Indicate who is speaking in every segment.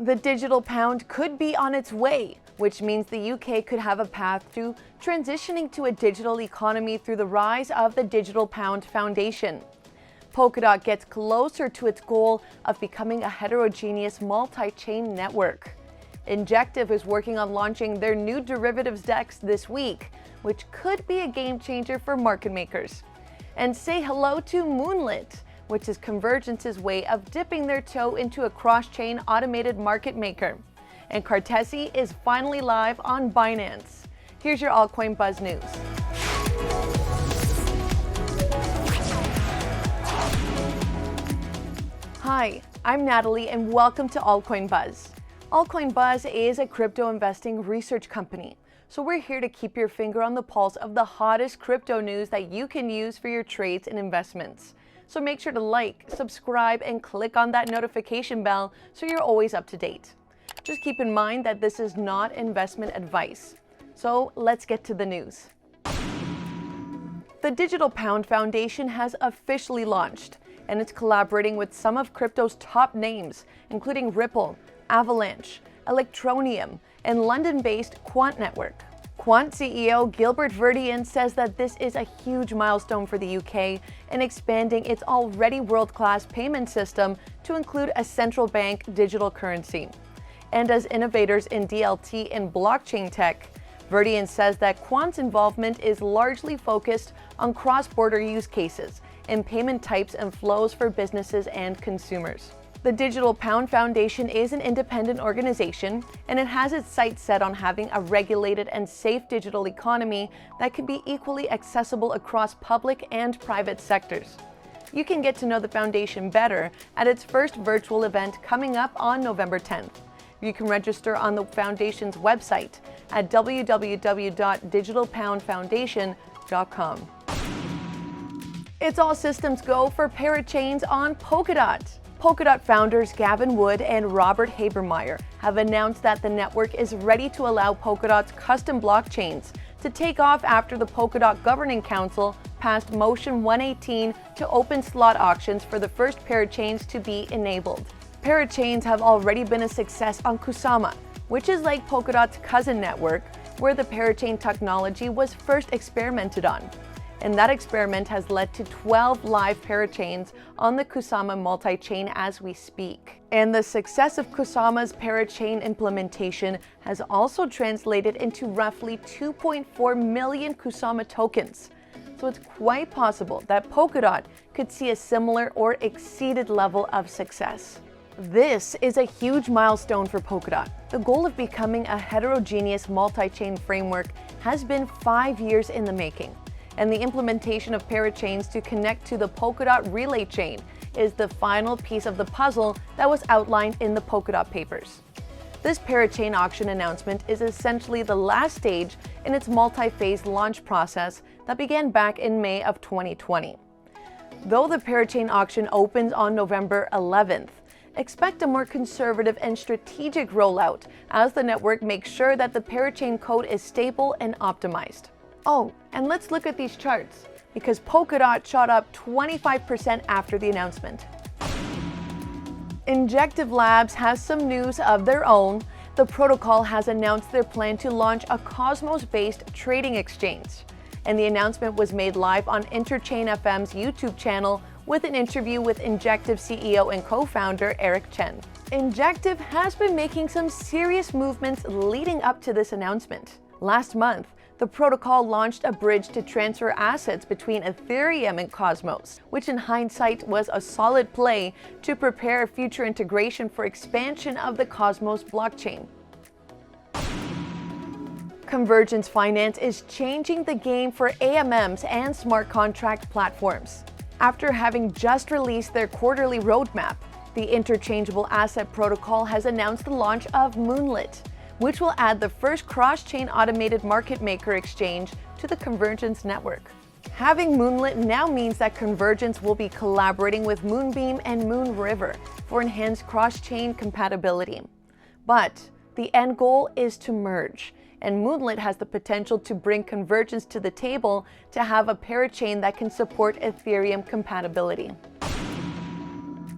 Speaker 1: The digital pound could be on its way, which means the UK could have a path to transitioning to a digital economy through the rise of the Digital Pound Foundation. Polkadot gets closer to its goal of becoming a heterogeneous multi-chain network. Injective is working on launching their new derivatives DEX this week, which could be a game changer for market makers. And say hello to Moonlit, which is Convergence's way of dipping their toe into a cross-chain automated market maker. And Cartesi is finally live on Binance. Here's your altcoin buzz news. Hi, I'm Natalie and welcome to Altcoin Buzz. Altcoin Buzz is a crypto investing research company. So we're here to keep your finger on the pulse of the hottest crypto news that you can use for your trades and investments. So make sure to like, subscribe, and click on that notification bell so you're always up to date. Just keep in mind that this is not investment advice. So let's get to the news. The Digital Pound Foundation has officially launched, and it's collaborating with some of crypto's top names, including Ripple, Avalanche, Electroneum, and London-based Quant network. Quant CEO Gilbert Verdian says that this is a huge milestone for the UK in expanding its already world-class payment system to include a central bank digital currency. And as innovators in DLT and blockchain tech, Verdian says that Quant's involvement is largely focused on cross-border use cases and payment types and flows for businesses and consumers. The Digital Pound Foundation is an independent organization, and it has its sights set on having a regulated and safe digital economy that can be equally accessible across public and private sectors. You can get to know the foundation better at its first virtual event coming up on November 10th. You can register on the foundation's website at www.digitalpoundfoundation.com. It's all systems go for Parachains on Polkadot. Polkadot founders Gavin Wood and Robert Habermeyer have announced that the network is ready to allow Polkadot's custom blockchains to take off after the Polkadot Governing Council passed Motion 118 to open slot auctions for the first parachains to be enabled. Parachains have already been a success on Kusama, which is like Polkadot's cousin network, where the parachain technology was first experimented on. And that experiment has led to 12 live parachains on the Kusama multi-chain as we speak. And the success of Kusama's parachain implementation has also translated into roughly 2.4 million Kusama tokens. So it's quite possible that Polkadot could see a similar or exceeded level of success. This is a huge milestone for Polkadot. The goal of becoming a heterogeneous multi-chain framework has been 5 years in the making. And the implementation of parachains to connect to the Polkadot relay chain is the final piece of the puzzle that was outlined in the Polkadot papers. This parachain auction announcement is essentially the last stage in its multi-phase launch process that began back in May of 2020. Though the parachain auction opens on November 11th, expect a more conservative and strategic rollout as the network makes sure that the parachain code is stable and optimized. Oh, and let's look at these charts, because Polkadot shot up 25% after the announcement. Injective Labs has some news of their own. The protocol has announced their plan to launch a Cosmos-based trading exchange. And the announcement was made live on Interchain FM's YouTube channel with an interview with Injective CEO and co-founder Eric Chen. Injective has been making some serious movements leading up to this announcement. Last month, the protocol launched a bridge to transfer assets between Ethereum and Cosmos, which in hindsight was a solid play to prepare future integration for expansion of the Cosmos blockchain. Convergence Finance is changing the game for AMMs and smart contract platforms. After having just released their quarterly roadmap, the Interchangeable Asset Protocol has announced the launch of Moonlit, which will add the first cross-chain automated market maker exchange to the Convergence network. Having Moonlit now means that Convergence will be collaborating with Moonbeam and Moonriver for enhanced cross-chain compatibility. But the end goal is to merge, and Moonlit has the potential to bring Convergence to the table to have a parachain that can support Ethereum compatibility.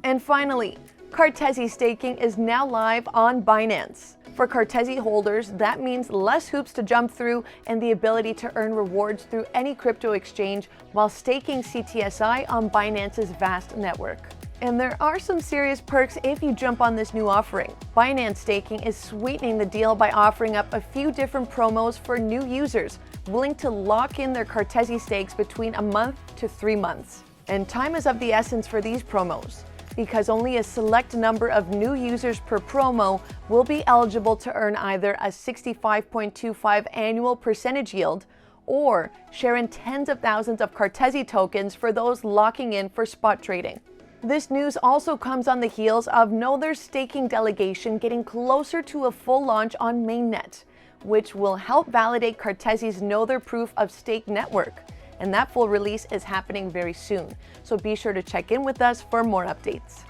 Speaker 1: And finally, Cartesi staking is now live on Binance. For Cartesi holders, that means less hoops to jump through and the ability to earn rewards through any crypto exchange while staking CTSI on Binance's vast network. And there are some serious perks if you jump on this new offering. Binance Staking is sweetening the deal by offering up a few different promos for new users willing to lock in their Cartesi stakes between a month to 3 months. And time is of the essence for these promos, because only a select number of new users per promo will be eligible to earn either a 65.25 annual percentage yield or share in tens of thousands of Cartesi tokens for those locking in for spot trading. This news also comes on the heels of Nother's staking delegation getting closer to a full launch on mainnet, which will help validate Cartesi's Nother Proof of Stake network. And that full release is happening very soon, so be sure to check in with us for more updates.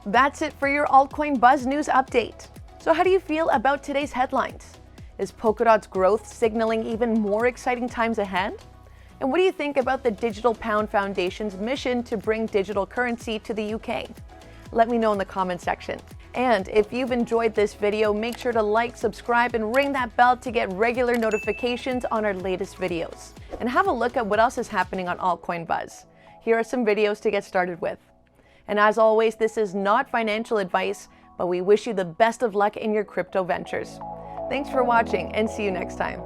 Speaker 1: That's it for your altcoin buzz news update. So how do you feel about today's headlines? Is Polkadot's growth signaling even more exciting times ahead? And what do you think about the Digital Pound Foundation's mission to bring digital currency to the UK? Let me know in the comment section. And if you've enjoyed this video, make sure to like, subscribe, and ring that bell to get regular notifications on our latest videos. And have a look at what else is happening on Altcoin Buzz. Here are some videos to get started with. And as always, this is not financial advice, but we wish you the best of luck in your crypto ventures. Thanks for watching and see you next time.